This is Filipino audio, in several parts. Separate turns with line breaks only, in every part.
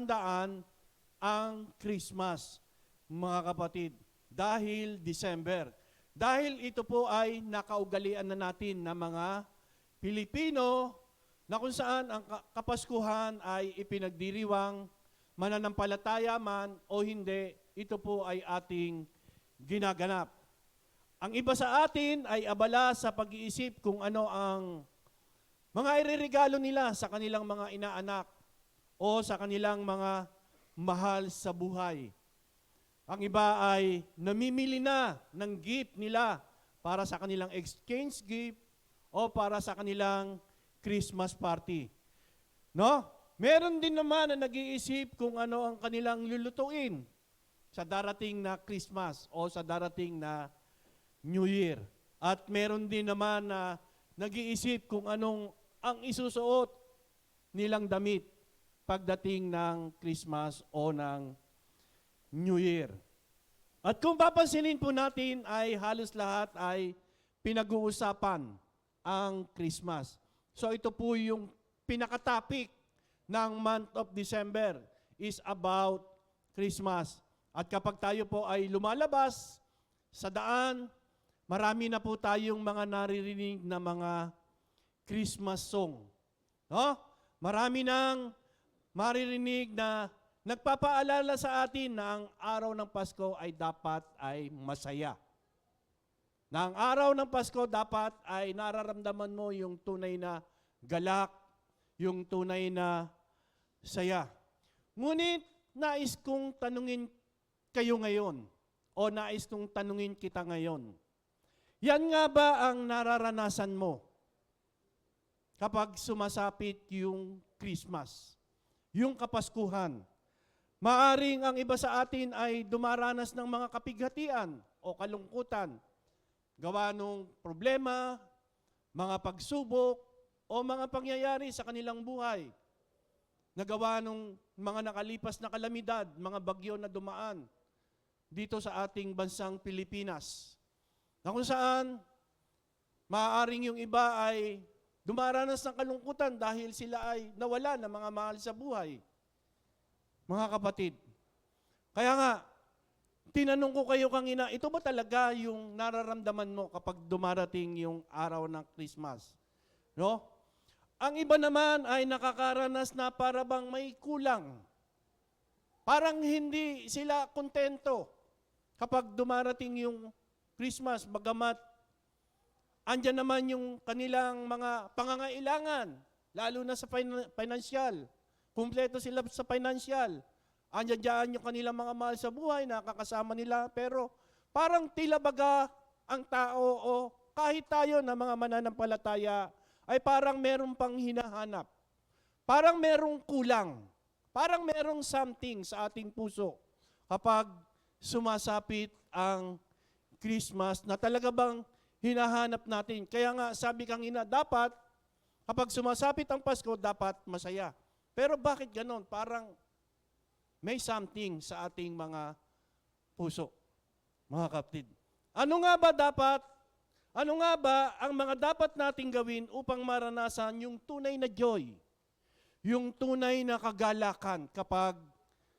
paghahandaan ang Christmas, mga kapatid, dahil December. Dahil ito po ay nakaugalian na natin na mga Pilipino na kung saan ang Kapaskuhan ay ipinagdiriwang mananampalataya man o hindi, ito po ay ating ginaganap. Ang iba sa atin ay abala sa pag-iisip kung ano ang mga ireregalo nila sa kanilang mga inaanak o sa kanilang mga mahal sa buhay. Ang iba ay namimili na ng gift nila para sa kanilang exchange gift o para sa kanilang Christmas party. No? Meron din naman na nag-iisip kung ano ang kanilang lulutuin sa darating na Christmas o sa darating na New Year. At meron din naman na nag-iisip kung anong ang isusuot nilang damit pagdating ng Christmas o ng New Year. At kung papansinin po natin ay halos lahat ay pinag-uusapan ang Christmas. So ito po yung pinaka-topic ng month of December is about Christmas. At kapag tayo po ay lumalabas sa daan, marami na po tayong mga naririnig na mga Christmas song. No? Marami nang maririnig na nagpapaalala sa atin na ang araw ng Pasko ay dapat ay masaya. Na ang araw ng Pasko dapat ay nararamdaman mo yung tunay na galak, yung tunay na saya. Ngunit nais kong tanungin kayo ngayon o nais kong tanungin kita ngayon. Yan nga ba ang nararanasan mo kapag sumasapit yung Christmas, yung Kapaskuhan? Maaring ang iba sa atin ay dumaranas ng mga kapighatian o kalungkutan, gawa ng problema, mga pagsubok, o mga pangyayari sa kanilang buhay, nagawa ng mga nakalipas na kalamidad, mga bagyo na dumaan dito sa ating bansang Pilipinas, na kung saan maaaring yung iba ay dumaranas ng kalungkutan dahil sila ay nawala ng mga mahal sa buhay. Mga kapatid, kaya nga, tinanong ko kayo kanina, ito ba talaga yung nararamdaman mo kapag dumarating yung araw ng Christmas? No? Ang iba naman ay nakakaranas na para bang may kulang. Parang hindi sila kontento kapag dumarating yung Christmas, bagamat andyan naman yung kanilang mga pangangailangan, lalo na sa financial. Kumpleto sila sa financial. Andyan dyan yung kanilang mga mahal sa buhay, nakakasama nila, pero parang tila baga ang tao o kahit tayo na mga mananampalataya ay parang merong pang hinahanap. Parang merong kulang. Parang merong something sa ating puso kapag sumasapit ang Christmas na talaga bang hinahanap natin. Kaya nga sabi kanina, dapat kapag sumasapit ang Pasko, dapat masaya. Pero bakit ganon? Parang may something sa ating mga puso, mga kapatid. Ano nga ba ang mga dapat nating gawin upang maranasan yung tunay na joy, yung tunay na kagalakan kapag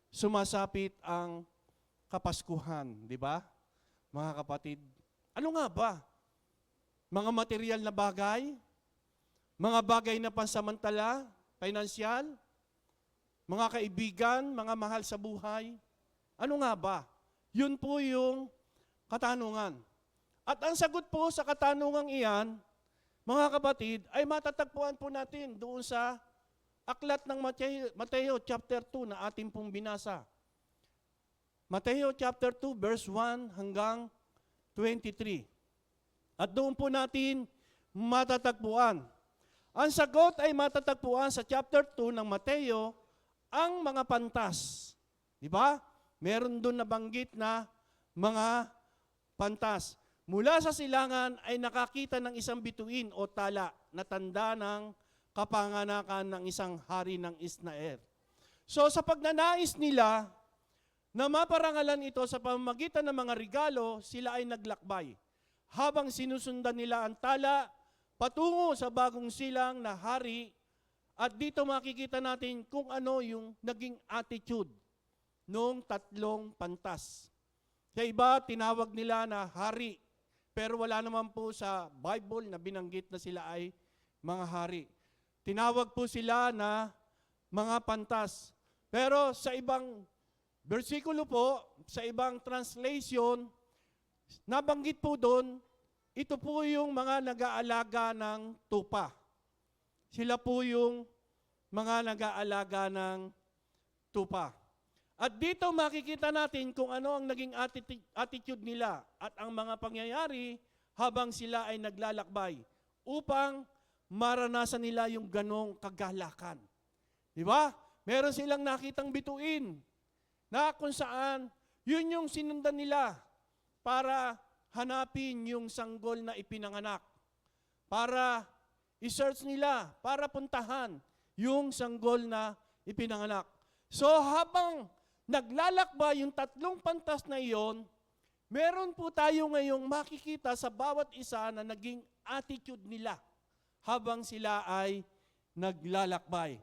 sumasapit ang Kapaskuhan, di ba? Mga kapatid, ano nga ba? Mga material na bagay? Mga bagay na pansamantala? Financial? Mga kaibigan? Mga mahal sa buhay? Ano nga ba? Yun po yung katanungan. At ang sagot po sa katanungang iyan, mga kapatid, ay matatagpuan po natin doon sa aklat ng Mateo chapter 2 na ating pong binasa. Mateo chapter 2 verse 1 hanggang 23. At doon po natin matatagpuan. Ang sagot ay matatagpuan sa chapter 2 ng Mateo, ang mga pantas. Di ba? Meron doon nabanggit na mga pantas. Mula sa silangan ay nakakita ng isang bituin o tala na tanda ng kapanganakan ng isang hari ng Israel. So sa pagnanais nila na maparangalan ito sa pamamagitan ng mga regalo, sila ay naglakbay. Habang sinusundan nila ang tala patungo sa bagong silang na hari At dito makikita natin kung ano yung naging attitude nung tatlong pantas. Sa iba, tinawag nila na hari. Pero wala naman po sa Bible na binanggit na sila ay mga hari. Tinawag po sila na mga pantas. Pero sa ibang versikulo po, sa ibang translation, nabanggit po doon, ito po yung mga nag-aalaga ng tupa. Sila po yung mga nag-aalaga ng tupa. At dito makikita natin kung ano ang naging attitude nila at ang mga pangyayari habang sila ay naglalakbay upang maranasan nila yung ganong kagalakan. Di ba? Meron silang nakitang bituin na kung saan yun yung sinundan nila para hanapin yung sanggol na ipinanganak. Para i-search nila, para puntahan yung sanggol na ipinanganak. So habang naglalakbay yung tatlong pantas na iyon, meron po tayo ngayong makikita sa bawat isa na naging attitude nila habang sila ay naglalakbay.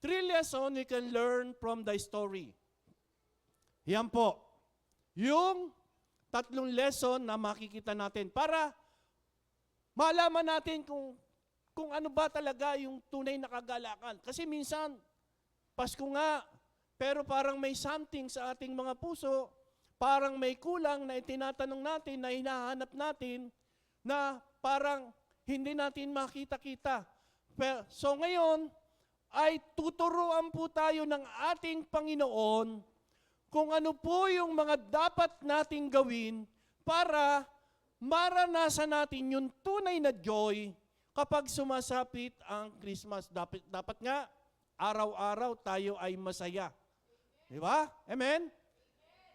3 lessons we can learn from the story. Yan po. Yung tatlong lesson na makikita natin para malaman natin kung ano ba talaga yung tunay na kagalakan. Kasi minsan, Pasko nga, pero parang may something sa ating mga puso, parang may kulang na itinatanong natin, na hinahanap natin, na parang hindi natin makita-kita. So ngayon, ay tuturuan po tayo ng ating Panginoon kung ano po yung mga dapat nating gawin para maranasan natin yung tunay na joy kapag sumasapit ang Christmas. Dapat nga, araw-araw tayo ay masaya. Di ba? Amen?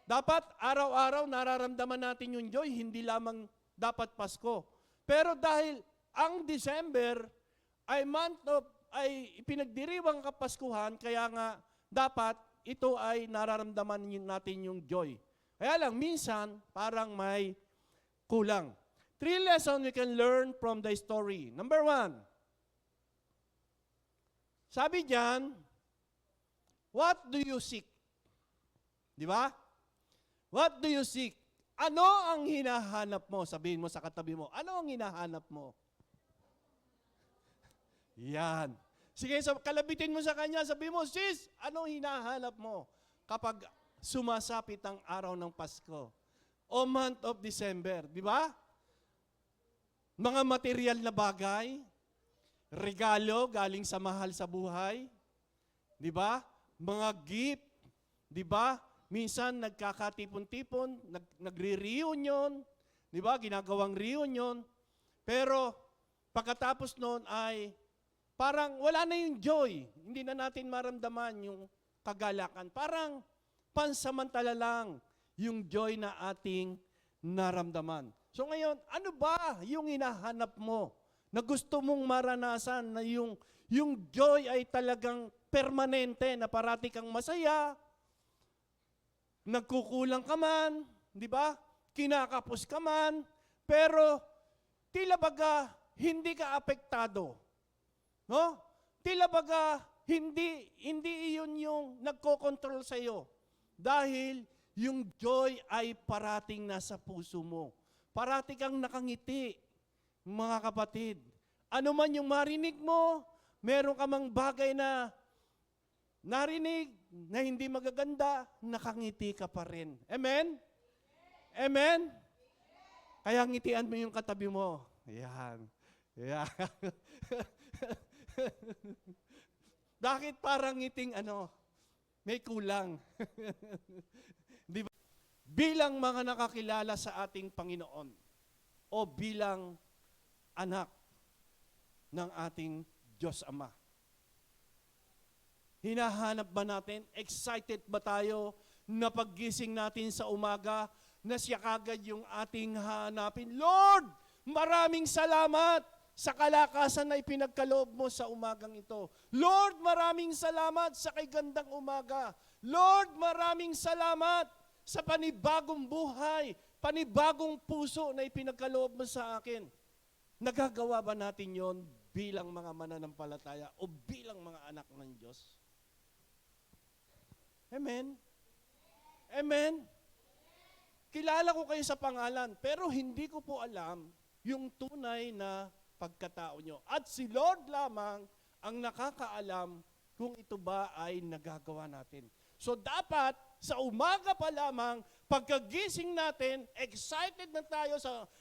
Dapat araw-araw nararamdaman natin yung joy, hindi lamang dapat Pasko. Pero dahil ang December ay ay ipinagdiriwang kapaskuhan, kaya nga dapat ito ay nararamdaman natin yung joy. Kaya lang, minsan, parang may kulang. 3 lessons we can learn from the story. Number 1, sabi diyan, what do you seek? Di ba? What do you seek? Ano ang hinahanap mo? Sabihin mo sa katabi mo, ano ang hinahanap mo? Yan. Sige, so kalabitin mo sa kanya, sabihin mo, sis, ano hinahanap mo kapag sumasapit ang araw ng Pasko o month of December? Di ba? Mga material na bagay, regalo galing sa mahal sa buhay, di ba? Mga gift, di ba? Minsan nagkakatipon-tipon, nagre-reunion, di ba? Ginagawang reunion. Pero pagkatapos noon ay parang wala na yung joy. Hindi na natin maramdaman yung kagalakan. Parang pansamantala lang yung joy na ating naramdaman. So ngayon, ano ba yung hinahanap mo na gusto mong maranasan na yung joy ay talagang permanente na parati kang masaya, nagkukulang ka man, di ba? Kinakapos ka man, pero tila baga hindi ka apektado. No? Tila baga hindi iyon yung nagko-control sa iyo dahil yung joy ay parating nasa puso mo. Parati kang nakangiti, mga kapatid. Ano man yung marinig mo, meron ka mang bagay na narinig na hindi magaganda, nakangiti ka pa rin. Amen? Amen? Kaya ngitian mo yung katabi mo. Yan. Yan. Bakit parang ngiting may kulang? Di ba? Bilang mga nakakilala sa ating Panginoon o bilang anak ng ating Diyos Ama. Hinahanap ba natin? Excited ba tayo na paggising natin sa umaga na siya kagad yung ating hanapin? Lord, maraming salamat sa kalakasan na ipinagkaloob mo sa umagang ito. Lord, maraming salamat sa kay gandang umaga. Lord, maraming salamat sa panibagong buhay, panibagong puso na ipinagkaloob mo sa akin. Nagagawa ba natin yon bilang mga mananampalataya o bilang mga anak ng Diyos? Amen? Amen? Kilala ko kayo sa pangalan, pero hindi ko po alam yung tunay na pagkatao nyo. At si Lord lamang ang nakakaalam kung ito ba ay nagagawa natin. So dapat sa umaga pa lamang, pagkagising natin, excited na tayo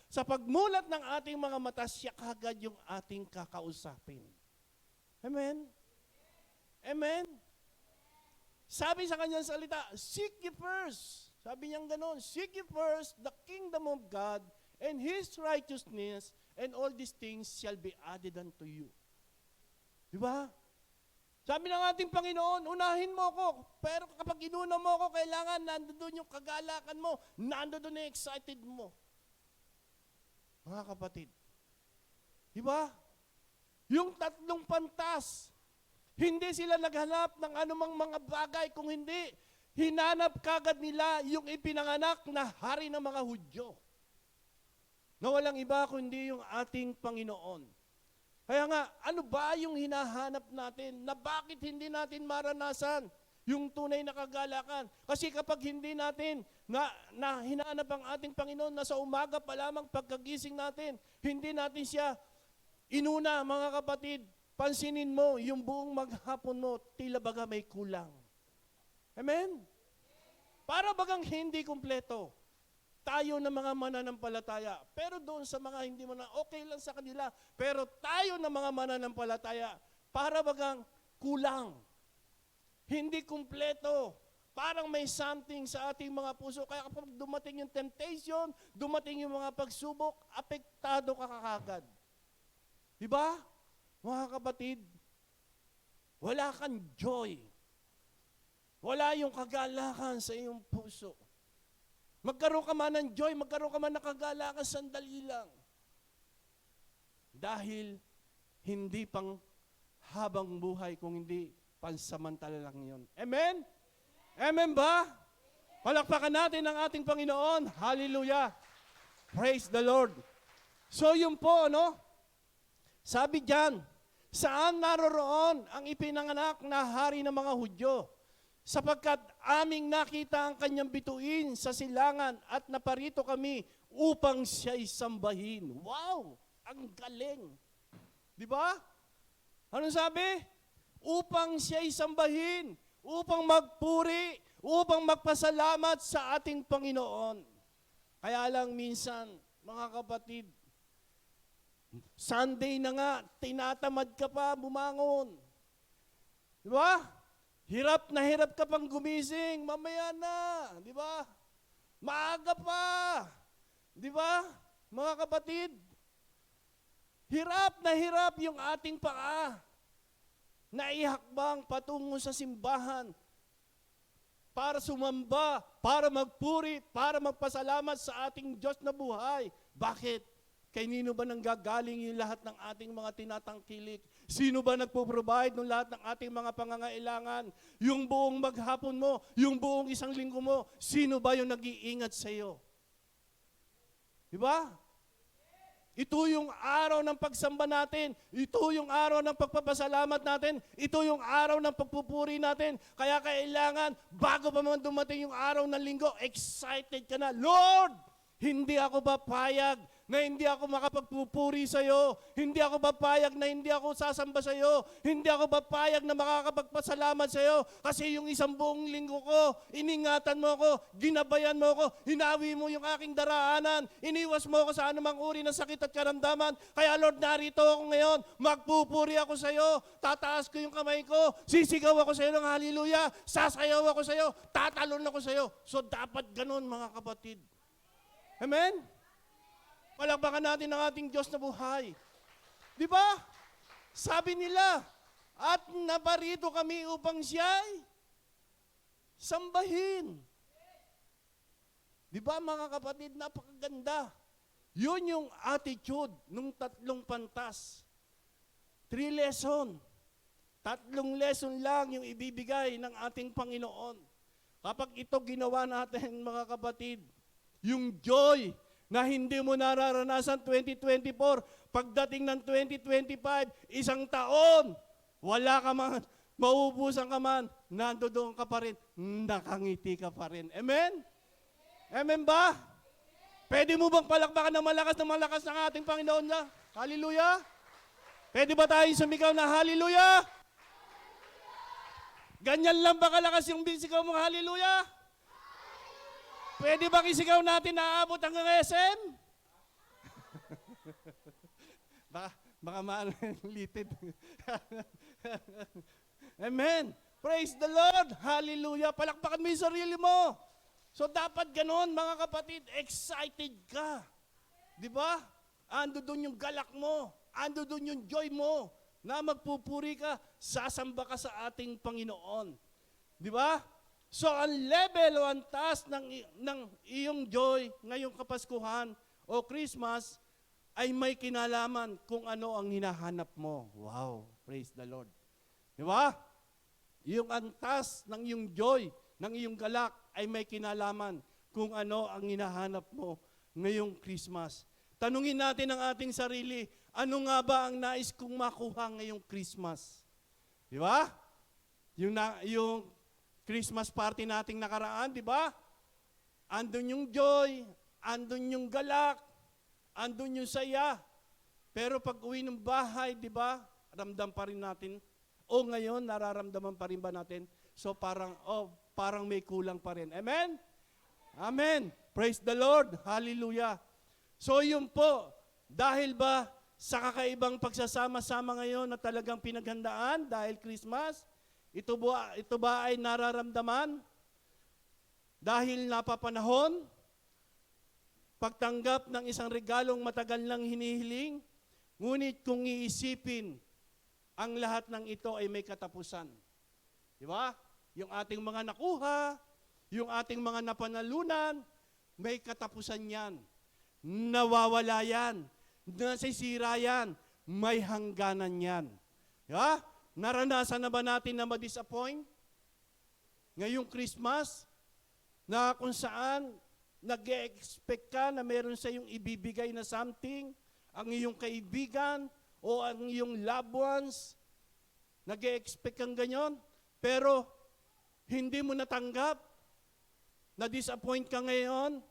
sa pagmulat ng ating mga mata, siya kagad yung ating kakausapin. Amen? Amen? Sabi sa kanyang salita, seek ye first. Sabi niyang ganon, seek ye first the kingdom of God and His righteousness, and all these things shall be added unto you. Di ba? Sabi ng ating Panginoon, unahin mo ko. Pero kapag inuna mo ko, kailangan nandoon yung kagalakan mo, nandoon yung excited mo. Mga kapatid, di ba? Yung tatlong pantas, hindi sila naghanap ng anumang mga bagay kung hindi hinanap kagad nila yung ipinanganak na hari ng mga Hudyo. Na walang iba kundi yung ating Panginoon. Kaya nga, ano ba yung hinahanap natin na bakit hindi natin maranasan yung tunay na kagalakan? Kasi kapag hindi natin na hinahanap ang ating Panginoon na sa umaga pa lamang pagkagising natin, hindi natin siya inuna, mga kapatid, pansinin mo, yung buong maghapon mo, tila baga may kulang. Amen? Para bagang hindi kumpleto. Tayo na mga mananampalataya. Pero doon sa mga hindi mo na, okay lang sa kanila. Pero tayo na mga mananampalataya, para bagang kulang. Hindi kumpleto. Parang may something sa ating mga puso. Kaya kapag dumating yung temptation, dumating yung mga pagsubok, apektado ka kagad. Diba? Mga kapatid, wala kang joy. Wala yung kagalakan sa iyong puso. Magkaroon ka man ng joy, magkaroon ka man ng kagalakan, sandali lang. Dahil hindi pang habang buhay, kung hindi pansamantala lang yun. Amen? Amen ba? Palakpakan natin ang ating Panginoon. Hallelujah. Praise the Lord. So yun po, no? Sabi diyan, saan naroroon ang ipinanganak na hari ng mga Hudyo? Sapagkat aming nakita ang kanyang bituin sa silangan at naparito kami upang siya'y sambahin. Wow! Ang galing! Di ba? Anong sabi? Upang siya'y sambahin, upang magpuri, upang magpasalamat sa ating Panginoon. Kaya lang minsan, mga kapatid, Sunday na nga, tinatamad ka pa bumangon. Di ba? Hirap ka pang gumising, mamaya na. Di ba? Maaga pa. Di ba? Mga kapatid, hirap yung ating paa na ihakbang patungo sa simbahan para sumamba, para magpuri, para magpasalamat sa ating Diyos na buhay. Bakit? Kanino ba nanggagaling yung lahat ng ating mga tinatangkilik? Sino ba nagpo-provide ng lahat ng ating mga pangangailangan? Yung buong maghapon mo, yung buong isang linggo mo, sino ba yung nag-iingat sa iyo? Di ba? Ito yung araw ng pagsamba natin. Ito yung araw ng pagpapasalamat natin. Ito yung araw ng pagpupuri natin. Kaya kailangan, bago pa man dumating yung araw ng linggo, excited ka na. Lord, hindi ako papayag na hindi ako makapagpupuri sa iyo. Hindi ako papayag na hindi ako sasamba sa iyo. Hindi ako papayag na makakapagpasalamat sa iyo. Kasi yung isang buong linggo ko, iningatan mo ako, ginabayan mo ako, hinawi mo yung aking daraanan, iniwas mo ako sa anumang uri ng sakit at karamdaman. Kaya Lord, narito ako ngayon, magpupuri ako sa iyo, tataas ko yung kamay ko, sisigaw ako sa iyo ng hallelujah, sasayaw ako sa iyo, tatalon ako sa iyo. So dapat ganun, mga kapatid. Amen? Palakpakan natin ang ating Diyos na buhay. Di ba? Sabi nila, at naparito kami upang siya'y sambahin. Di ba, mga kapatid, napakaganda. Yun yung attitude ng tatlong pantas. 3 lesson. 3 lesson lang yung ibibigay ng ating Panginoon. Kapag ito ginawa natin, mga kapatid, yung joy na hindi mo nararanasan 2024. Pagdating ng 2025, isang taon, wala ka man, mauubusan ka man, nandoon ka pa rin, nakangiti ka pa rin. Amen? Amen ba? Pwede mo bang palakpakan ng malakas ng ating Panginoon na? Hallelujah? Pwede ba tayong sumigaw na hallelujah? Ganyan lang ba kalakas yung bisigaw mong hallelujah? Pwede ba kisigaw natin na aabot hanggang SM? baka maalitin. Amen. Praise the Lord. Hallelujah. Palakpakan mo yung sarili mo. So dapat ganon, mga kapatid, excited ka. Di ba? Ando doon yung galak mo. Ando doon yung joy mo. Na magpupuri ka, sasamba ka sa ating Panginoon. Di ba? So ang level o ang taas ng iyong joy ngayong Kapaskuhan o Christmas ay may kinalaman kung ano ang hinahanap mo. Wow, praise the Lord. Di ba? Yung ang taas ng iyong joy, ng iyong galak ay may kinalaman kung ano ang hinahanap mo ngayong Christmas. Tanungin natin ang ating sarili, ano nga ba ang nais kong makuha ngayong Christmas? Di ba? Yung Christmas party nating nakaraan, di ba? Andun yung joy, andun yung galak, andun yung saya. Pero pag uwi ng bahay, di ba? Ramdam pa rin natin. O ngayon, nararamdaman pa rin ba natin? So parang may kulang pa rin. Amen? Amen. Praise the Lord. Hallelujah. So yun po, dahil ba sa kakaibang pagsasama-sama ngayon na talagang pinaghandaan dahil Christmas, ito ba ay nararamdaman? Dahil napapanahon, pagtanggap ng isang regalong matagal nang hinihiling, ngunit kung iisipin, ang lahat ng ito ay may katapusan. Di ba? Yung ating mga nakuha, yung ating mga napanalunan, may katapusan yan. Nawawala yan. Nasisira yan. May hangganan yan. Di ba? Naranasan na ba natin na ma-disappoint? Ngayong Christmas, na kung saan nag-expect ka na meron sa iyong ibibigay na something, ang iyong kaibigan o ang iyong loved ones, nag-expect kang ganyan, pero hindi mo natanggap, na-disappoint ka ngayon,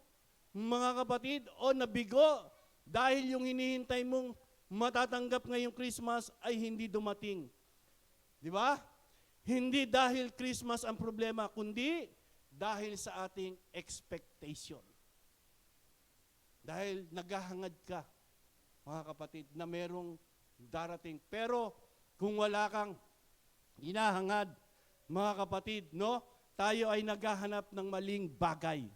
mga kapatid, o nabigo dahil yung hinihintay mong matatanggap ngayong Christmas ay hindi dumating. Di ba? Hindi dahil Christmas ang problema, kundi dahil sa ating expectation. Dahil naghahangad ka, mga kapatid, na merong darating. Pero kung wala kang hinahangad, mga kapatid, no? Tayo ay naghahanap ng maling bagay.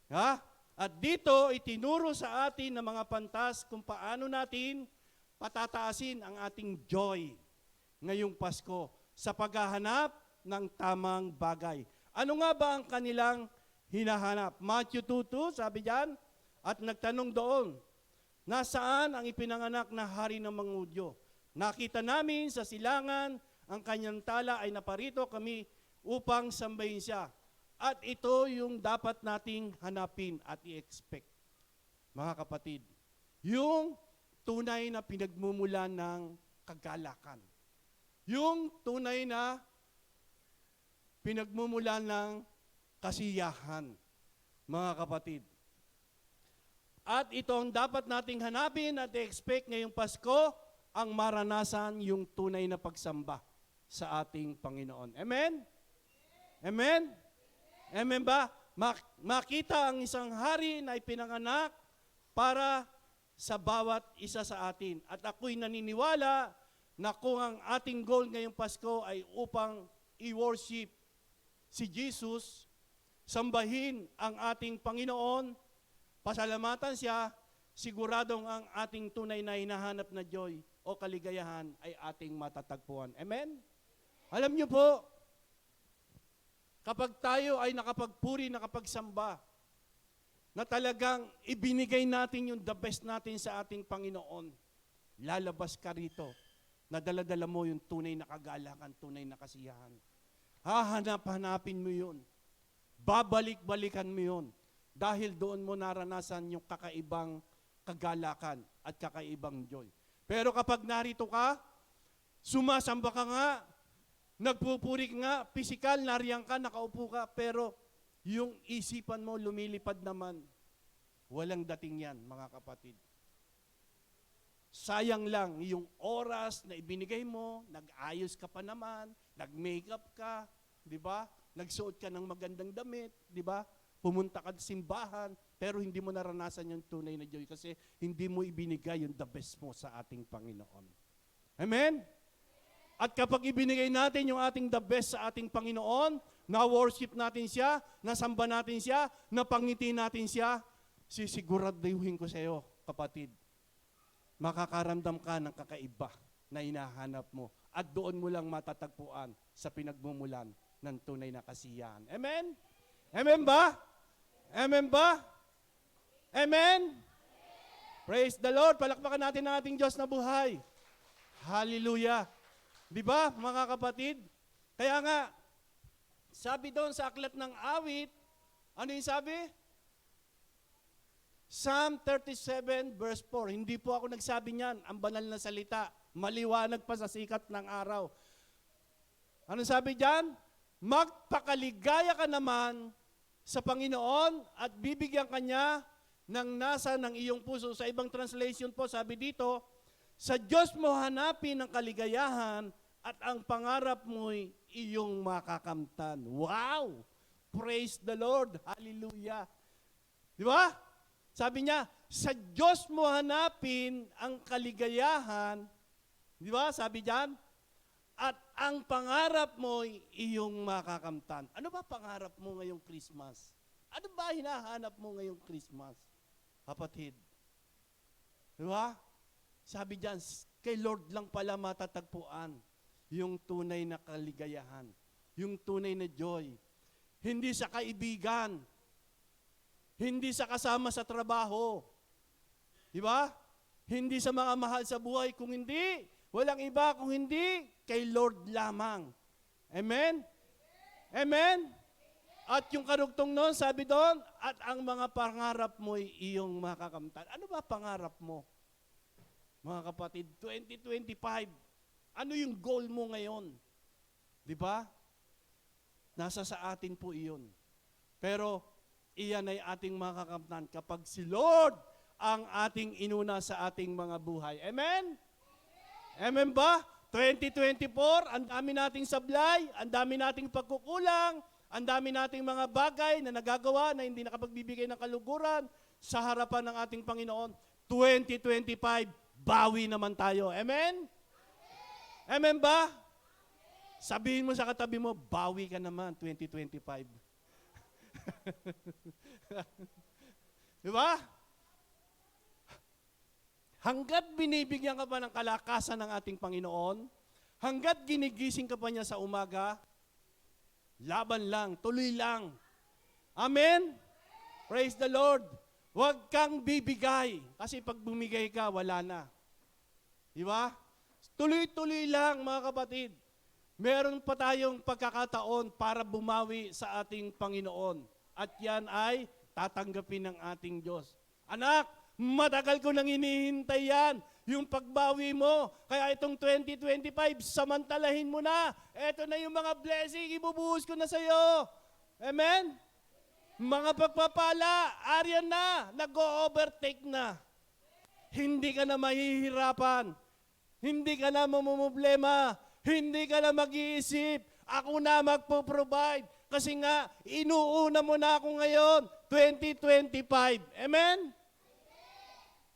Ha? At dito, itinuro sa atin ng mga pantas kung paano natin patataasin ang ating joy ngayong Pasko sa paghahanap ng tamang bagay. Ano nga ba ang kanilang hinahanap? Matthew 2:2, sabi diyan, at nagtanong doon, nasaan ang ipinanganak na hari ng mga Hudyo? Nakita namin sa silangan, ang kanyang tala ay naparito kami upang sambahin siya. At ito yung dapat nating hanapin at i-expect. Mga kapatid, yung tunay na pinagmumulan ng kagalakan. Yung tunay na pinagmumulan ng kasiyahan, mga kapatid. At ito ang dapat nating hanapin at i-expect ngayong Pasko, ang maranasan yung tunay na pagsamba sa ating Panginoon. Amen? Amen? Amen ba? Makita ang isang hari na ipinanganak para sa bawat isa sa atin. At ako'y naniniwala na kung ang ating goal ngayong Pasko ay upang i-worship si Jesus, sambahin ang ating Panginoon, pasalamatan siya, siguradong ang ating tunay na hinahanap na joy o kaligayahan ay ating matatagpuan. Amen? Alam niyo po, kapag tayo ay nakapagpuri, nakapagsamba, na talagang ibinigay natin yung the best natin sa ating Panginoon, lalabas ka rito, na dala-dala mo yung tunay na kagalakan, tunay na kasiyahan. Hahanap-hanapin mo yun. Babalik-balikan mo yun. Dahil doon mo naranasan yung kakaibang kagalakan at kakaibang joy. Pero kapag narito ka, sumasamba ka nga, nagpupuri ka nga, pisikal, nariyan ka, nakaupo ka, pero yung isipan mo lumilipad naman. Walang dating yan, mga kapatid. Sayang lang yung oras na ibinigay mo, nag-ayos ka pa naman, nag-makeup ka, di ba? Nagsuot ka ng magandang damit, di ba? Pumunta ka sa simbahan, pero hindi mo naranasan yung tunay na joy kasi hindi mo ibinigay yung the best mo sa ating Panginoon. Amen? At kapag ibinigay natin yung ating the best sa ating Panginoon, na-worship natin siya, nasamba natin siya, napangiti natin siya, sisiguraduhin ko sa iyo, kapatid, makakaramdam ka ng kakaiba na hinahanap mo at doon mo lang matatagpuan sa pinagmumulan ng tunay na kasiyahan. Amen? Amen ba? Amen ba? Amen? Praise the Lord. Palakpakan natin ang ating Diyos na buhay. Hallelujah. Di ba, mga kapatid? Kaya nga, sabi doon sa aklat ng awit, ano yung sabi? Psalm 37 verse 4. Hindi po ako nagsabi niyan. Ang banal na salita. Maliwanag pa sa sikat ng araw. Ano sabi diyan? Magpakaligaya ka naman sa Panginoon at bibigyan ka niya ng nasa ng iyong puso. Sa ibang translation po, sabi dito, sa Diyos mo hanapin ang kaligayahan at ang pangarap mo'y iyong makakamtan. Wow! Praise the Lord! Hallelujah! Di ba? Sabi niya, sa Diyos mo hanapin ang kaligayahan, di ba? Sabi diyan, at ang pangarap mo'y iyong makakamtan. Ano ba pangarap mo ngayong Christmas? Ano ba hinahanap mo ngayong Christmas? Kapatid. Di ba? Sabi diyan, kay Lord lang pala matatagpuan yung tunay na kaligayahan, yung tunay na joy. Hindi sa kaibigan, hindi sa kasama sa trabaho. Di ba? Hindi sa mga mahal sa buhay. Kung hindi, walang iba kung hindi, kay Lord lamang. Amen? Amen? At yung karugtong noon, sabi doon, at ang mga pangarap mo'y iyong makakamtan. Ano ba pangarap mo? Mga kapatid, 2025, ano yung goal mo ngayon? Di ba? Nasa sa atin po iyon. Pero, iyan ay ating makakamtan kapag si Lord ang ating inuna sa ating mga buhay. Amen? Amen ba? 2024, ang dami nating sablay, ang dami nating pagkukulang, ang dami nating mga bagay na nagagawa na hindi nakapagbibigay ng kaluguran sa harapan ng ating Panginoon. 2025, bawi naman tayo. Amen? Amen ba? Sabihin mo sa katabi mo, bawi ka naman 2025. Di ba? Hanggat binibigyan ka pa ng kalakasan ng ating Panginoon, hanggat ginigising ka pa niya sa umaga, laban lang, tuloy lang. Amen? Praise the Lord. Huwag kang bibigay, kasi pag bumigay ka, wala na. Di ba? Tuloy-tuloy lang, mga kapatid. Meron pa tayong pagkakataon para bumawi sa ating Panginoon. At yan ay tatanggapin ng ating Diyos. Anak, matagal ko nang hinihintay yan, yung pagbawi mo. Kaya itong 2025, samantalahin mo na. Ito na yung mga blessing, ibubuhos ko na sa iyo. Amen? Mga pagpapala, aryan na, nag-o-overtake na. Hindi ka na mahihirapan. Hindi ka na mamumblema. Hindi ka na mag-iisip. Ako na magpo-provide. Kasi nga, inuuna mo na ako ngayon, 2025. Amen?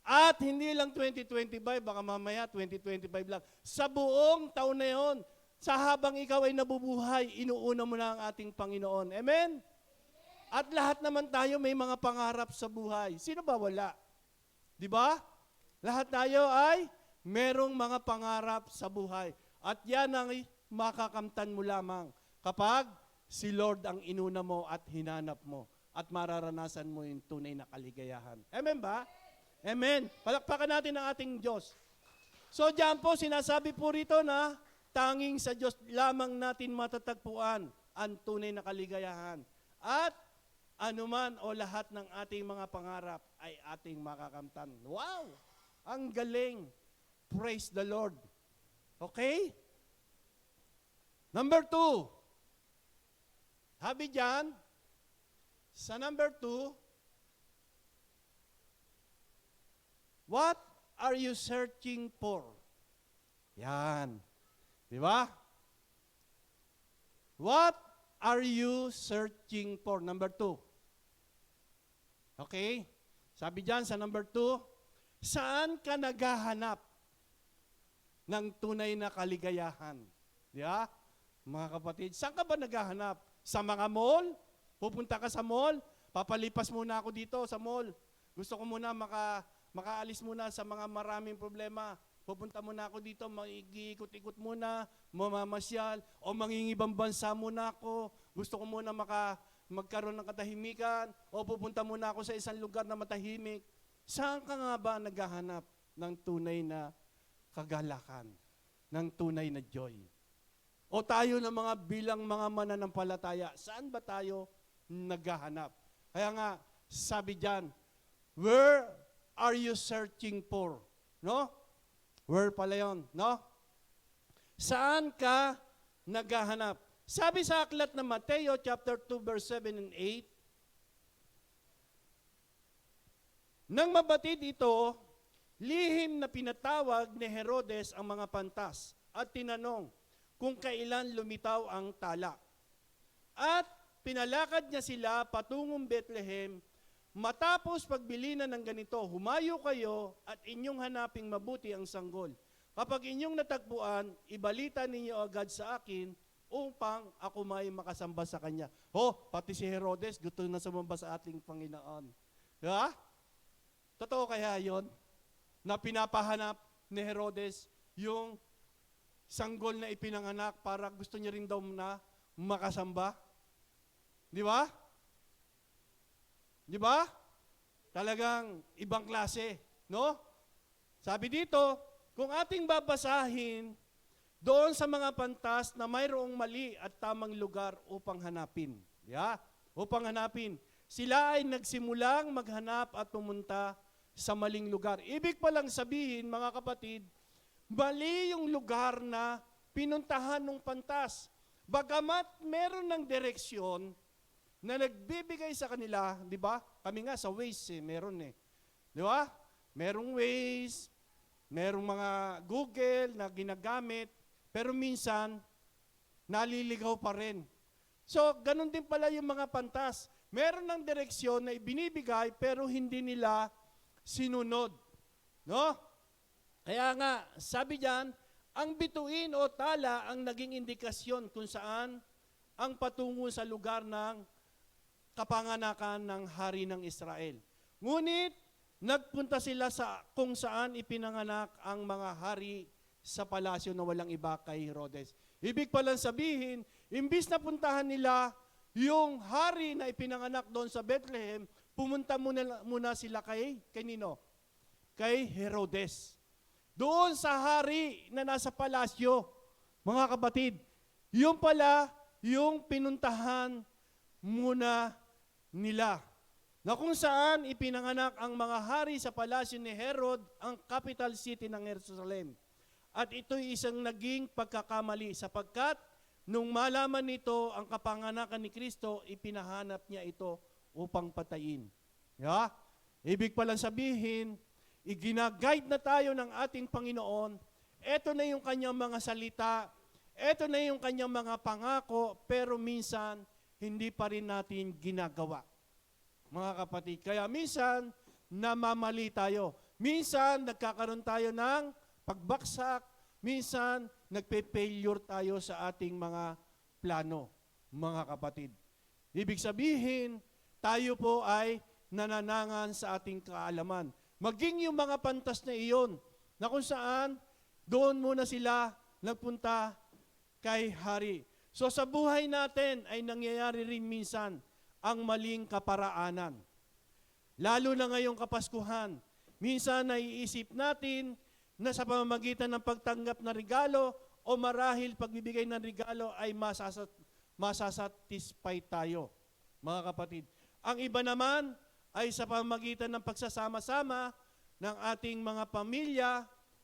At hindi lang 2025, baka mamaya 2025 lang. Sa buong taon na yon, sa habang ikaw ay nabubuhay, inuuna mo na ang ating Panginoon. Amen? At lahat naman tayo may mga pangarap sa buhay. Sino ba wala? Di ba? Lahat tayo ay merong mga pangarap sa buhay. At yan ang makakamtan mo lamang kapag si Lord ang inuna mo at hinanap mo at mararanasan mo yung tunay na kaligayahan. Amen ba? Amen. Palakpakan natin ang ating Diyos. So diyan po, sinasabi po rito na tanging sa Diyos lamang natin matatagpuan ang tunay na kaligayahan. At anuman o lahat ng ating mga pangarap ay ating makakamtan. Wow! Ang galing! Praise the Lord. Okay? Number 2. Habi dyan, sa number 2, what are you searching for? Yan. Di ba? What are you searching for? Number 2. Okay? Sabi dyan sa number 2, saan ka naghahanap ng tunay na kaligayahan? Di ba? Mga kapatid, saan ka ba naghahanap? Sa mga mall? Pupunta ka sa mall? Papalipas muna ako dito sa mall. Gusto ko muna makaalis muna sa mga maraming problema. Pupunta muna ako dito, mag-ikot-ikot muna, mamamasyal, o mangingibang bansa muna ako. Gusto ko muna magkaroon ng katahimikan, o pupunta muna ako sa isang lugar na matahimik. Saan ka nga ba naghahanap ng tunay na kagalakan, ng tunay na joy? O tayo na bilang mga mananampalataya, saan ba tayo naghahanap? Kaya nga, sabi diyan, where are you searching for? No? Where pala yun? No? Saan ka naghahanap? Sabi sa aklat ng Mateo chapter 2 verse 7 and 8, nang mabatid ito, lihim na pinatawag ni Herodes ang mga pantas at tinanong kung kailan lumitaw ang tala. At pinalakad niya sila patungong Bethlehem. Matapos pagbili na ng ganito, humayo kayo at inyong hanaping mabuti ang sanggol. Kapag inyong natagpuan, ibalita ninyo agad sa akin upang ako may makasamba sa kanya. Pati si Herodes gusto na sumamba sa ating Panginoon. Diba? Totoo kaya yon na pinapahanap ni Herodes yung sanggol na ipinanganak para gusto niya rin daw na makasamba? Di ba? Di ba? Talagang ibang klase, no? Sabi dito, kung ating babasahin doon sa mga pantas na mayroong mali at tamang lugar upang hanapin. Yeah? Upang hanapin. Sila ay nagsimulang maghanap at pumunta sa maling lugar. Ibig palang sabihin, mga kapatid, mali yung lugar na pinuntahan ng pantas. Bagamat meron ng direksyon na nagbibigay sa kanila, di ba? Kami nga sa Waze, meron Di ba? Merong Waze, merong mga Google na ginagamit, pero minsan, naliligaw pa rin. So, ganun din pala yung mga pantas. Meron ng direksyon na ibinibigay, pero hindi nila sinunod. No? Kaya nga, sabi diyan, ang bituin o tala ang naging indikasyon kung saan ang patungo sa lugar ng kapanganakan ng hari ng Israel. Ngunit, nagpunta sila sa kung saan ipinanganak ang mga hari sa palasyo na walang iba kay Herodes. Ibig palang sabihin, imbis na puntahan nila yung hari na ipinanganak doon sa Bethlehem, pumunta muna sila kay nino? Kay Herodes. Doon sa hari na nasa palasyo, mga kapatid, yung pala yung pinuntahan muna nila. Na kung saan ipinanganak ang mga hari sa palasyo ni Herod, ang capital city ng Jerusalem. At ito'y isang naging pagkakamali sapagkat nung malaman nito ang kapanganakan ni Kristo, ipinahanap niya ito upang patayin. Yeah? Ibig palang sabihin, iginaguide na tayo ng ating Panginoon, eto na yung kanyang mga salita, eto na yung kanyang mga pangako, pero minsan, hindi pa rin natin ginagawa. Mga kapatid, kaya minsan, namamali tayo. Minsan, nagkakaroon tayo ng pagbaksak, minsan, nagpe-failure tayo sa ating mga plano, mga kapatid. Ibig sabihin, tayo po ay nananangan sa ating kaalaman. Maging yung mga pantas na iyon, na kung saan, doon muna sila nagpunta kay hari. So sa buhay natin ay nangyayari rin minsan ang maling kaparaanan. Lalo na ngayong Kapaskuhan, minsan naiisip natin na sa pamamagitan ng pagtanggap ng regalo o marahil pagbibigay ng regalo ay masasatisfy tayo, mga kapatid. Ang iba naman ay sa pamamagitan ng pagsasama-sama ng ating mga pamilya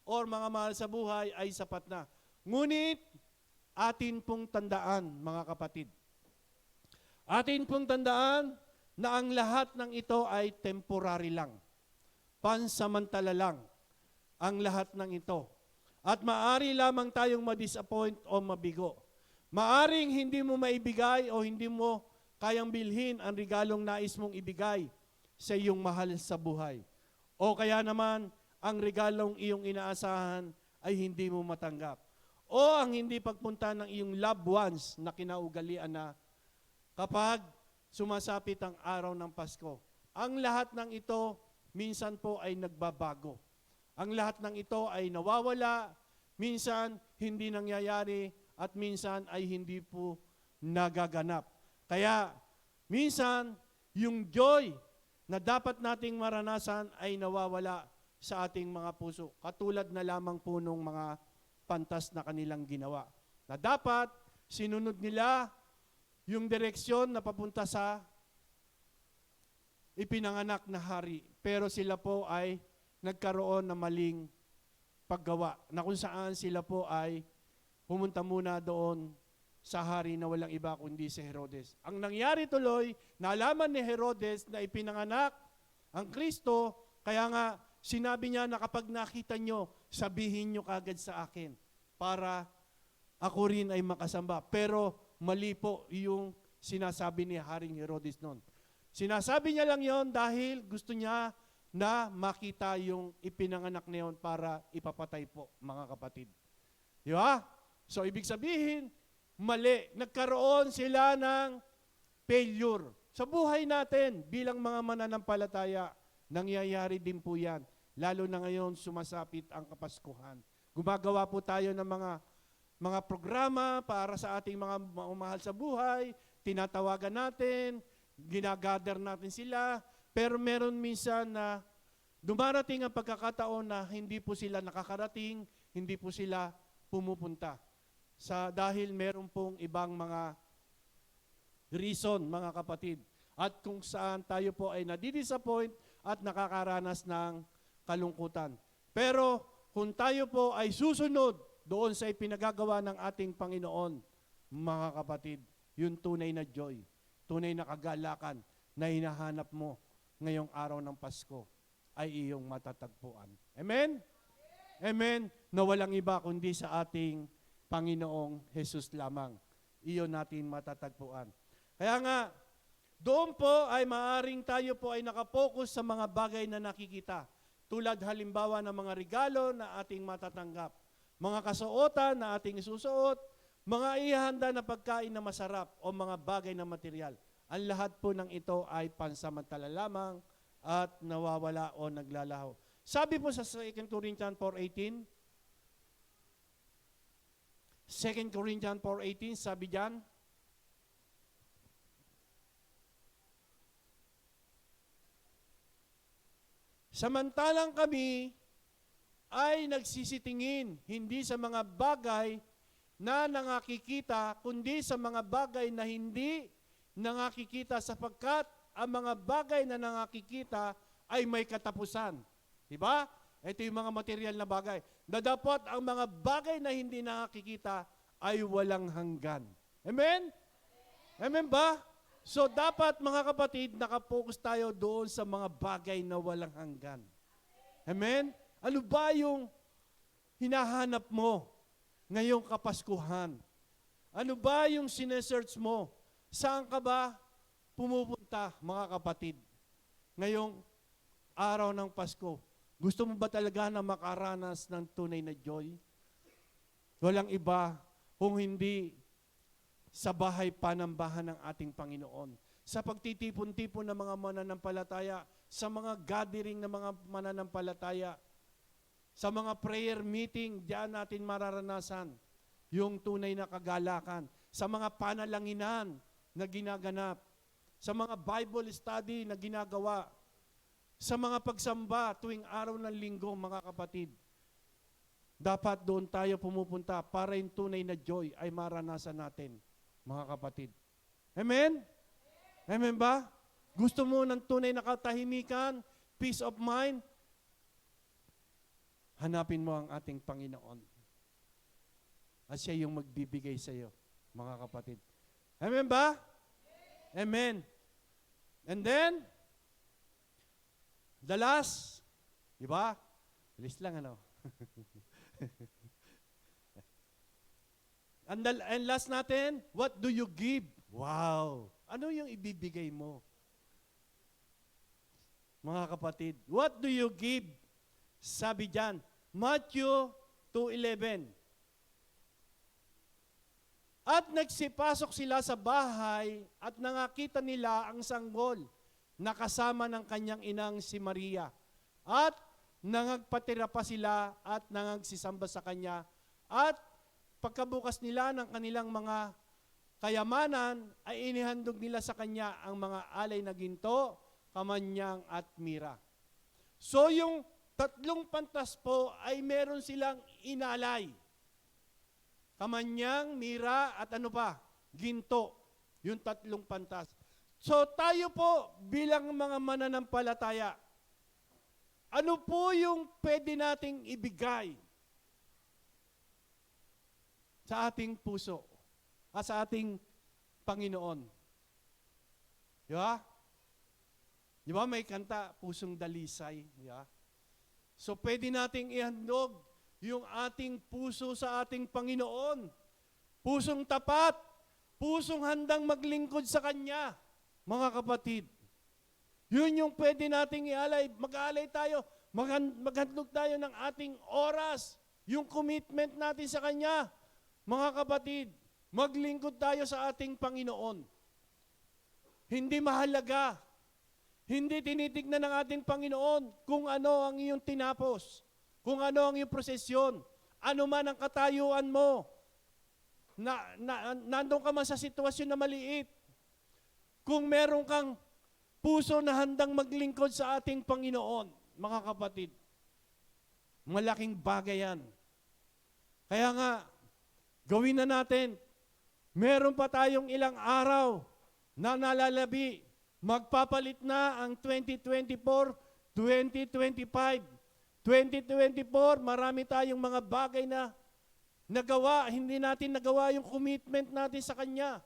o mga mahal sa buhay ay sapat na. Ngunit, atin pong tandaan, mga kapatid, atin pong tandaan na ang lahat ng ito ay temporary lang. Pansamantala lang ang lahat ng ito. At maari lamang tayong ma-disappoint o mabigo. Maaring hindi mo maibigay o hindi mo kayang bilhin ang regalong nais mong ibigay sa iyong mahal sa buhay. O kaya naman, ang regalong iyong inaasahan ay hindi mo matanggap. O ang hindi pagpunta ng iyong loved ones na kinaugalian na kapag sumasapit ang araw ng Pasko. Ang lahat ng ito, minsan po ay nagbabago. Ang lahat ng ito ay nawawala, minsan hindi nangyayari, at minsan ay hindi po nagaganap. Kaya, minsan, yung joy na dapat nating maranasan ay nawawala sa ating mga puso. Katulad na lamang po nung mga pantas na kanilang ginawa. Na dapat, sinunod nila yung direksyon na papunta sa ipinanganak na hari. Pero sila po ay nagkaroon ng maling paggawa na kung saan sila po ay pumunta muna doon sa hari na walang iba kundi si Herodes. Ang nangyari tuloy, nalaman ni Herodes na ipinanganak ang Kristo, kaya nga sinabi niya na kapag nakita nyo, sabihin nyo kagad sa akin para ako rin ay makasamba. Pero mali po yung sinasabi ni Haring Herodes noon. Sinasabi niya lang yon dahil gusto niya na makita yung ipinanganak na yon para ipapatay po, mga kapatid. Di ba? So, ibig sabihin, mali. Nagkaroon sila ng failure. Sa buhay natin, bilang mga mananampalataya, nangyayari din po yan. Lalo na ngayon, sumasapit ang Kapaskuhan. Gumagawa po tayo ng mga programa para sa ating mga mahal sa buhay, tinatawagan natin, ginagather natin sila, pero meron minsan na dumarating ang pagkakataon na hindi po sila nakakarating, hindi po sila pumupunta. Dahil meron pong ibang mga reason, mga kapatid. At kung saan tayo po ay nadidisappoint at nakakaranas ng kalungkutan. Pero kung tayo po ay susunod doon sa ipinagagawa ng ating Panginoon, mga kapatid, yung tunay na joy, tunay na kagalakan na hinahanap mo ngayong araw ng Pasko ay iyong matatagpuan. Amen? Amen? Na walang iba kundi sa ating Panginoong Jesus lamang. Iyon natin matatagpuan. Kaya nga, doon po ay maaring tayo po ay nakapokus sa mga bagay na nakikita. Tulad halimbawa ng mga regalo na ating matatanggap. Mga kasuotan na ating isusuot, mga ihanda na pagkain na masarap o mga bagay na material. Ang lahat po ng ito ay pansamantala lamang at nawawala o naglalaho. Sabi po sa 2 Corinthians 4:18, 2 Corinthians 4:18, sabi diyan, samantalang kami ay nagsisitingin hindi sa mga bagay na nangakikita, kundi sa mga bagay na hindi nangakikita, sapagkat ang mga bagay na nangakikita ay may katapusan. Diba? Ito yung mga material na bagay. Na dapat ang mga bagay na hindi nakikita ay walang hanggan. Amen? Amen ba? So dapat mga kapatid, nakapokus tayo doon sa mga bagay na walang hanggan. Amen? Ano ba yung hinahanap mo ngayong Kapaskuhan? Ano ba yung sinesearch mo? Saan ka ba pumupunta, mga kapatid? Ngayong araw ng Pasko, gusto mo ba talaga na makaranas ng tunay na joy? Walang iba kung hindi sa bahay panambahan ng ating Panginoon. Sa pagtitipon-tipon ng mga mananampalataya, sa mga gathering ng mga mananampalataya, sa mga prayer meeting, diyan natin mararanasan yung tunay na kagalakan. Sa mga panalanginan na ginaganap, sa mga Bible study na ginagawa, sa mga pagsamba tuwing araw ng linggo, mga kapatid. Dapat doon tayo pumupunta para yung tunay na joy ay maranasan natin, mga kapatid. Amen? Amen ba? Gusto mo ng tunay na katahimikan, peace of mind? Hanapin mo ang ating Panginoon. At siya yung magbibigay sa iyo, mga kapatid. Amen ba? Amen. And then, the last, di ba? Bilis lang ano. And last natin, what do you give? Wow! Ano yung ibibigay mo? Mga kapatid, what do you give? Sabi diyan, Matthew 2:11. At nagsipasok sila sa bahay at nakakita nila ang sanggol na kasama ng kanyang inang si Maria. At nangagpatira pa sila at nangagsisamba sa kanya. At pagkabukas nila ng kanilang mga kayamanan, ay inihandog nila sa kanya ang mga alay na ginto, kamanyang at mira. So yung tatlong pantas po ay meron silang inalay. Kamanyang, mira, at ano pa? Ginto. Yung tatlong pantas. So tayo po bilang mga mananampalataya, ano po yung pwede nating ibigay sa ating puso, sa ating Panginoon? Di ba? Di ba may kanta, Pusong Dalisay? Di ba? So pwede nating ihandog yung ating puso sa ating Panginoon. Pusong tapat, pusong handang maglingkod sa Kanya, mga kapatid. Yun yung pwede nating ialay. Mag-aalay tayo, maghandog tayo ng ating oras, yung commitment natin sa Kanya. Mga kapatid, maglingkod tayo sa ating Panginoon. Hindi mahalaga, hindi tinitignan ng ating Panginoon kung ano ang iyong tinapos, kung ano ang iyong prosesyon, ano man ang katayuan mo, nandun ka man sa sitwasyon na maliit. Kung meron kang puso na handang maglingkod sa ating Panginoon, mga kapatid, malaking bagay yan. Kaya nga, gawin na natin. Meron pa tayong ilang araw na nalalabi. Magpapalit na ang 2024, 2025. 2024, marami tayong mga bagay na nagawa. Hindi natin nagawa yung commitment natin sa Kanya.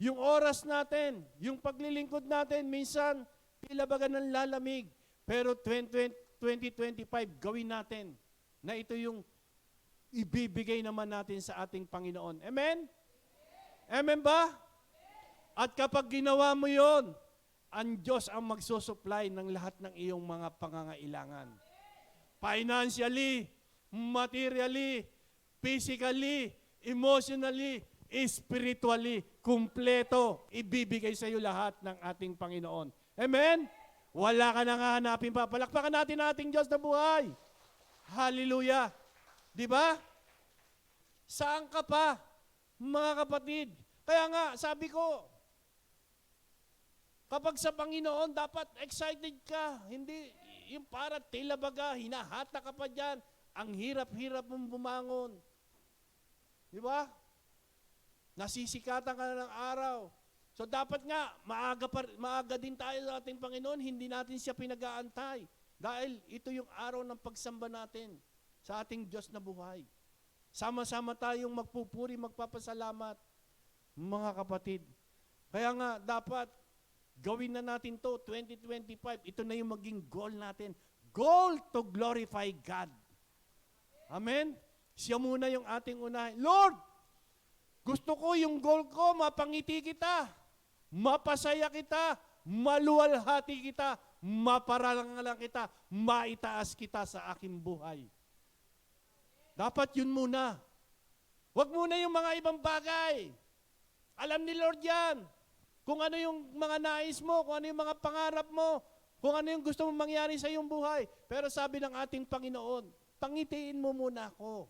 Yung oras natin, yung paglilingkod natin, minsan, tila baga ng lalamig. Pero 2025, gawin natin na ito yung ibibigay naman natin sa ating Panginoon. Amen? Amen ba? At kapag ginawa mo yon, ang Diyos ang magsusupply ng lahat ng iyong mga pangangailangan. Financially, materially, physically, emotionally, spiritually, kumpleto, ibibigay sa iyo lahat ng ating Panginoon. Amen? Wala ka nang hahanapin pa. Palakpakan natin ang ating Diyos na buhay. Hallelujah. Di ba? Saan ka pa, mga kapatid? Kaya nga, sabi ko, kapag sa Panginoon, dapat excited ka. Hindi, yung para tila baga, hinahata ka pa dyan. Ang hirap-hirap mong bumangon. Di ba? Nasisikatan ka na ng araw. So dapat nga, maaga din tayo sa ating Panginoon, hindi natin siya pinag-aantay. Dahil ito yung araw ng pagsamba natin sa ating Diyos na buhay. Sama-sama tayong magpupuri, magpapasalamat, mga kapatid. Kaya nga, dapat gawin na natin to 2025. Ito na yung maging goal natin. Goal to glorify God. Amen? Siya muna yung ating unahin. Lord, gusto ko yung goal ko, mapangiti kita, mapasaya kita, maluwalhati kita, maparalangalan kita, maitaas kita sa aking buhay. Dapat yun muna. Huwag muna yung mga ibang bagay. Alam ni Lord yan. Kung ano yung mga nais mo, kung ano yung mga pangarap mo, kung ano yung gusto mong mangyari sa iyong buhay. Pero sabi ng ating Panginoon, pangitiin mo muna ako.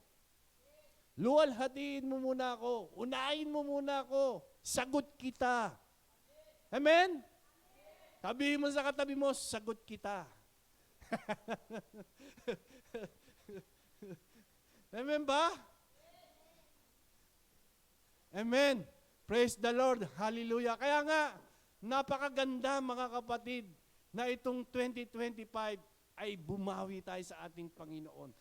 Luwalhatiin mo muna ako. Unahin mo muna ako. Sagot kita. Amen? Sabihin mo sa katabi mo, sagot kita. Amen ba? Amen. Praise the Lord. Hallelujah. Kaya nga, napakaganda mga kapatid na itong 2025 ay bumawi tayo sa ating Panginoon.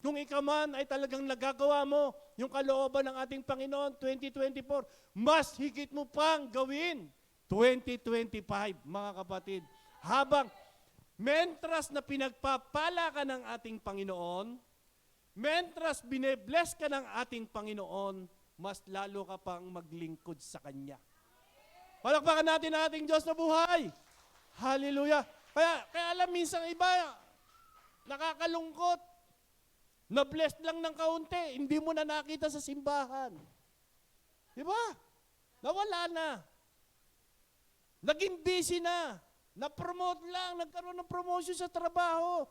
Kung ikaw man ay talagang nagagawa mo yung kalooban ng ating Panginoon 2024, mas higit mo pang gawin 2025 mga kapatid. Habang mentras na pinagpapala ka ng ating Panginoon, mentras binebless ka ng ating Panginoon, mas lalo ka pang maglingkod sa Kanya. Palakpakan natin ang ating Diyos na buhay. Hallelujah. Kaya alam, minsan iba, nakakalungkot. Na-blessed lang ng kaunti, hindi mo na nakita sa simbahan. Di ba? Nawala na. Naging busy na. Na-promote lang, nagkaroon ng promotion sa trabaho.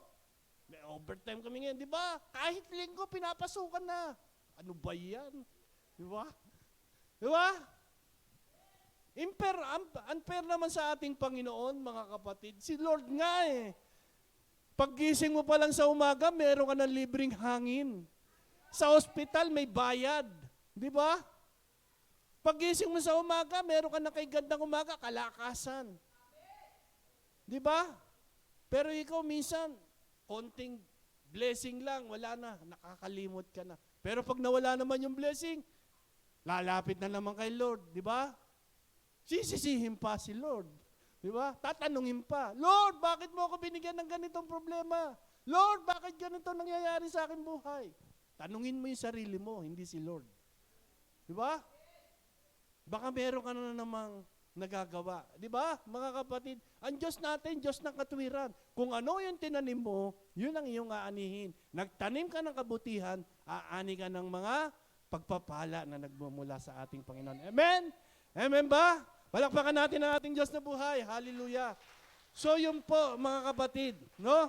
May overtime kami ngayon, di ba? Kahit linggo, pinapasukan na. Ano ba yan? Di ba? Di ba? Unfair naman sa ating Panginoon, mga kapatid. Si Lord nga eh. Paggising mo pa lang sa umaga, meron ka ng libreng hangin. Sa ospital, may bayad. Di ba? Paggising mo sa umaga, meron ka na kay gandang umaga, kalakasan. Di ba? Pero ikaw minsan, konting blessing lang, wala na, nakakalimot ka na. Pero pag nawala naman yung blessing, lalapit na naman kay Lord, di ba? Sisisihin pa si Lord. Di ba? Tatanungin pa, Lord, bakit mo ako binigyan ng ganitong problema? Lord, bakit ganito nangyayari sa akin buhay? Tanungin mo yung sarili mo, hindi si Lord. Di ba? Baka meron ka na namang nagagawa. Di ba, mga kapatid? Ang Diyos natin, Diyos ng katwiran. Kung ano yung tinanim mo, yun ang iyong aanihin. Nagtanim ka ng kabutihan, aani ka ng mga pagpapala na nagmumula sa ating Panginoon. Amen? Amen ba? Palakpakan natin ang ating Diyos na buhay. Hallelujah. So yun po, mga kapatid, no?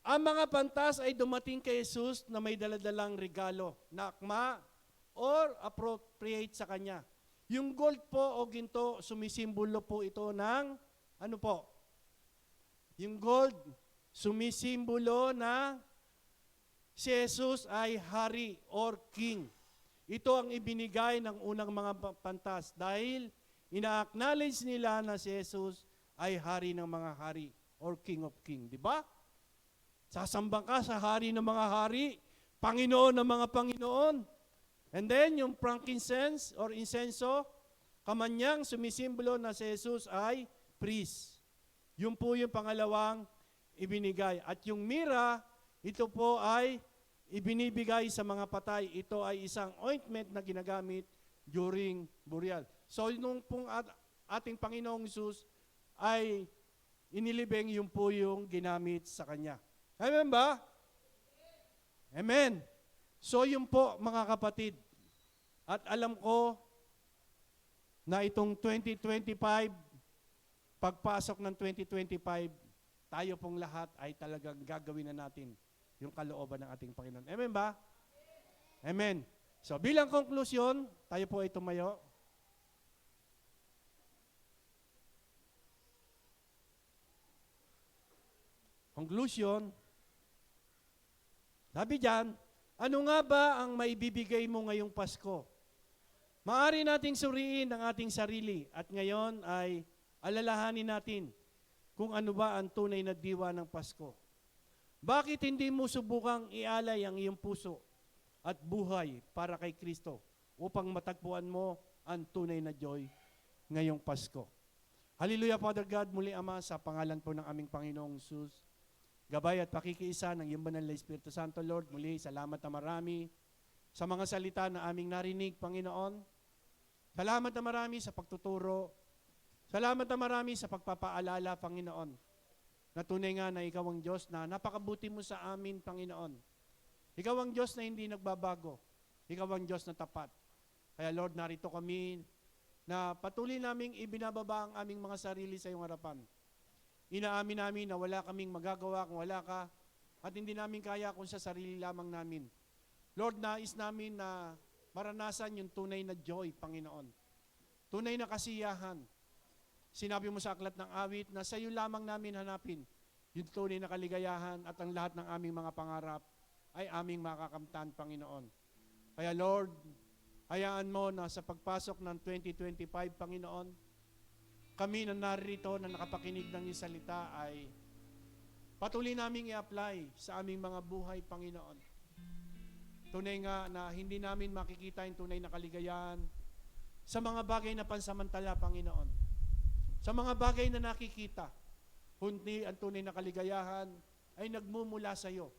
Ang mga pantas ay dumating kay Jesus na may daladalang regalo, na akma or appropriate sa Kanya. Yung gold po o ginto, sumisimbolo po ito ng, ano po? Yung gold, sumisimbolo na si Jesus ay hari or king. Ito ang ibinigay ng unang mga pantas dahil ina-acknowledge nila na si Jesus ay hari ng mga hari or king of king. Di ba? Sasamba ka sa hari ng mga hari, Panginoon ng mga Panginoon. And then, yung frankincense or insenso, kamanyang sumisimbolo na si Jesus ay priest. Yun po yung pangalawang ibinigay. At yung mira, ito po ay ibinibigay sa mga patay. Ito ay isang ointment na ginagamit during burial. So, nung pong ating Panginoong Jesus ay inilibing, yun po yung ginamit sa Kanya. Amen ba? Amen. So, yun po, mga kapatid. At alam ko na itong 2025, pagpasok ng 2025, tayo pong lahat ay talagang gagawin na natin yung kalooban ng ating Panginoon. Amen ba? Amen. So bilang konklusyon, tayo po ay tumayo. Conclusion, sabi dyan, ano nga ba ang maibibigay mo ngayong Pasko? Maaari nating suriin ang ating sarili at ngayon ay alalahanin natin kung ano ba ang tunay na diwa ng Pasko. Bakit hindi mo subukang ialay ang iyong puso at buhay para kay Kristo upang matagpuan mo ang tunay na joy ngayong Pasko? Hallelujah, Father God, muli Ama, sa pangalan po ng aming Panginoong Jesus, gabay at pakikiisa ng iyong banal na Espiritu Santo, Lord, muli salamat na marami sa mga salita na aming narinig, Panginoon. Salamat na marami sa pagtuturo. Salamat na marami sa pagpapaalala, Panginoon, na tunay nga na ikaw ang Diyos na napakabuti mo sa amin, Panginoon. Ikaw ang Diyos na hindi nagbabago. Ikaw ang Diyos na tapat. Kaya Lord, narito kami na patuloy naming ibinababa ang aming mga sarili sa iyong harapan. Inaamin namin na wala kaming magagawa kung wala ka at hindi namin kaya kung sa sarili lamang namin. Lord, nais namin na maranasan yung tunay na joy, Panginoon. Tunay na kasiyahan. Sinabi mo sa aklat ng awit na sa iyo lamang namin hanapin yung tunay na kaligayahan at ang lahat ng aming mga pangarap ay aming makakamtan, Panginoon. Kaya Lord, hayaan mo na sa pagpasok ng 2025, Panginoon, kami na narito na nakapakinig ng iyong salita ay patuloy naming i-apply sa aming mga buhay, Panginoon. Tunay nga na hindi namin makikita yung tunay na kaligayahan sa mga bagay na pansamantala, Panginoon. Sa mga bagay na nakikita, kundi ang tunay na kaligayahan ay nagmumula sa iyo.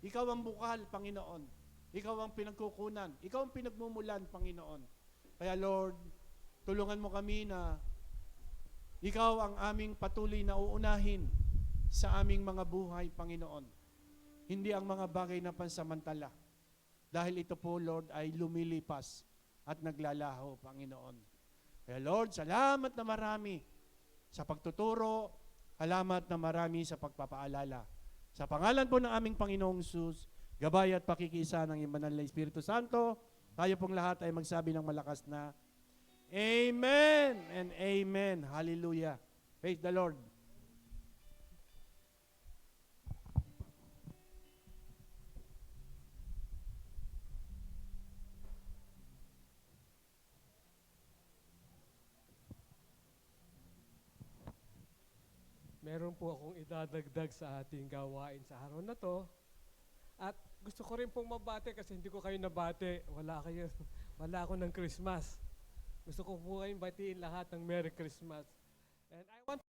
Ikaw ang bukal, Panginoon. Ikaw ang pinagkukunan. Ikaw ang pinagmumulan, Panginoon. Kaya Lord, tulungan mo kami na ikaw ang aming patuloy na uunahin sa aming mga buhay, Panginoon. Hindi ang mga bagay na pansamantala. Dahil ito po, Lord, ay lumilipas at naglalaho, Panginoon. Kaya Lord, salamat na marami sa pagtuturo, salamat na marami sa pagpapaalala. Sa pangalan po ng aming Panginoong Jesus, gabay at pakikiisa ng Banal na Espiritu Santo, tayo pong lahat ay magsabi ng malakas na Amen and Amen. Hallelujah. Praise the Lord.
Meron po akong idadagdag sa ating gawain sa araw na to. At gusto ko rin pong mabate kasi hindi ko kayo nabate. Wala ako ng Christmas. Gusto ko po kayong batiin lahat ng Merry Christmas. And I want